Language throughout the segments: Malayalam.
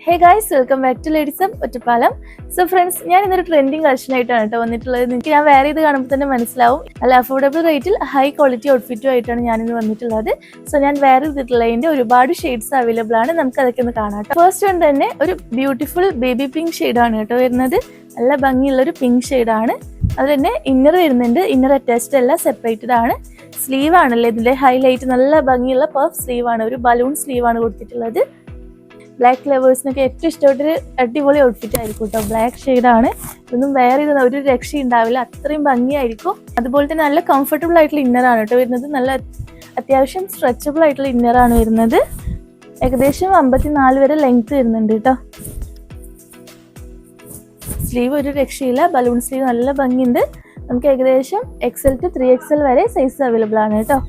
Hey guys, welcome back to Ladies Hub Ottapalam. So friends, ഞാൻ ഇന്നൊരു ട്രെൻഡിങ് കളക്ഷൻ ആയിട്ടാണ് കേട്ടോ വന്നിട്ടുള്ളത്. നിങ്ങൾക്ക് ഞാൻ വേറെ ഇത് കാണുമ്പോൾ തന്നെ മനസ്സിലാവും. നല്ല അഫോർഡബിൾ റേറ്റിൽ ഹൈ ക്വാളിറ്റി ഔട്ട്ഫിറ്റും ആയിട്ടാണ് ഞാനിന്ന് വന്നിട്ടുള്ളത്. സോ ഞാൻ വേറെ ചെയ്തിട്ടുള്ളതിൻ്റെ ഒരുപാട് ഷെയ്ഡ്സ് അവൈലബിൾ ആണ്. നമുക്ക് അതൊക്കെ ഒന്ന് കാണാം കേട്ടോ. ഫസ്റ്റ് വൺ തന്നെ ഒരു ബ്യൂട്ടിഫുൾ ബേബി പിങ്ക് ഷെയ്ഡാണ് കേട്ടോ വരുന്നത്. നല്ല ഭംഗിയുള്ളൊരു പിങ്ക് ഷെയ്ഡാണ്. അത് തന്നെ ഇന്നർ വരുന്നുണ്ട്. ഇന്നർ അറ്റാച്ച്ഡ് അല്ല, സെപ്പറേറ്റഡ് ആണ്. സ്ലീവ് ആണല്ലേ ഇതിൻ്റെ ഹൈലൈറ്റ്. നല്ല ഭംഗിയുള്ള പഫ് സ്ലീവ് ആണ്. ഒരു ബലൂൺ സ്ലീവ് ആണ് കൊടുത്തിട്ടുള്ളത്. ബ്ലാക്ക് ലവേഴ്സിനൊക്കെ ഏറ്റവും ഇഷ്ടപ്പെട്ടൊരു അടിപൊളി ഔട്ട്ഫിറ്റ് ആയിരിക്കും കേട്ടോ. ബ്ലാക്ക് ഷെയ്ഡാണ്. ഇതൊന്നും വേറെ ഇത് ഒരു രക്ഷ ഉണ്ടാവില്ല, അത്രയും ഭംഗിയായിരിക്കും. അതുപോലെ തന്നെ നല്ല കംഫർട്ടബിൾ ആയിട്ടുള്ള ഇന്നറാണ് കേട്ടോ വരുന്നത്. നല്ല അത്യാവശ്യം സ്ട്രെച്ചബിൾ ആയിട്ടുള്ള ഇന്നറാണ് വരുന്നത്. ഏകദേശം 54 വരെ ലെങ്ത് വരുന്നുണ്ട് കേട്ടോ. സ്ലീവ് ഒരു രക്ഷയില്ല, ബലൂൺ സ്ലീവ് നല്ല ഭംഗിയുണ്ട്. നമുക്ക് ഏകദേശം XL to 3XL വരെ സൈസ് അവൈലബിൾ ആണ് കേട്ടോ.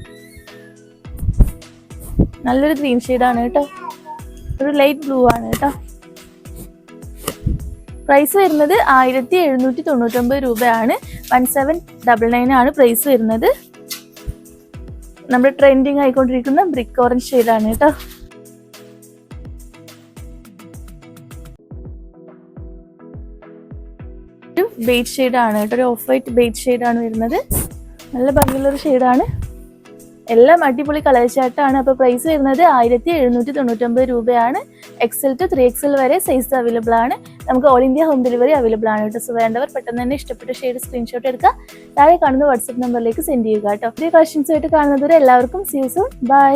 നല്ലൊരു ഗ്രീൻ ഷെയ്ഡാണ് കേട്ടോ. ഒരു ലൈറ്റ് ബ്ലൂ ആണ് കേട്ടോ. പ്രൈസ് വരുന്നത് 1799 രൂപയാണ്. 1799 ആണ് പ്രൈസ് വരുന്നത്. നമ്മുടെ ട്രെൻഡിങ് ആയിക്കൊണ്ടിരിക്കുന്ന ബ്രിക്ക് ഓറഞ്ച് ഷെയ്ഡാണ് കേട്ടോ. ഒരു ബേജ് ഷെയ്ഡാണ് കേട്ടോ. ഒരു ഓഫ് വൈറ്റ് ബേജ് ഷെയ്ഡാണ് വരുന്നത്. നല്ല ഭംഗിയുള്ളൊരു ഷെയ്ഡാണ്. എല്ലാം അടിപൊളി കളർ ചാർട്ടാണ്. അപ്പോൾ പ്രൈസ് വരുന്നത് 1799 രൂപയാണ്. XL to 3XL വരെ സൈസ് അവൈലബിൾ ആണ്. നമുക്ക് all India home delivery available ആണ് കേട്ടോ. സോ വേണ്ടവർ പെട്ടെന്ന് തന്നെ ഇഷ്ടപ്പെട്ട ഷെയ്ഡ് സ്ക്രീൻഷോട്ട് എടുക്കുക, താഴെ കാണുന്ന വാട്സ്ആപ്പ് നമ്പറിലേക്ക് സെൻഡ് ചെയ്യുക കേട്ടോ. പുതിയ കളക്ഷൻസ് ആയിട്ട് കാണുന്നതുവരെ എല്ലാവർക്കും സീ യു സൂൺ. ബൈ.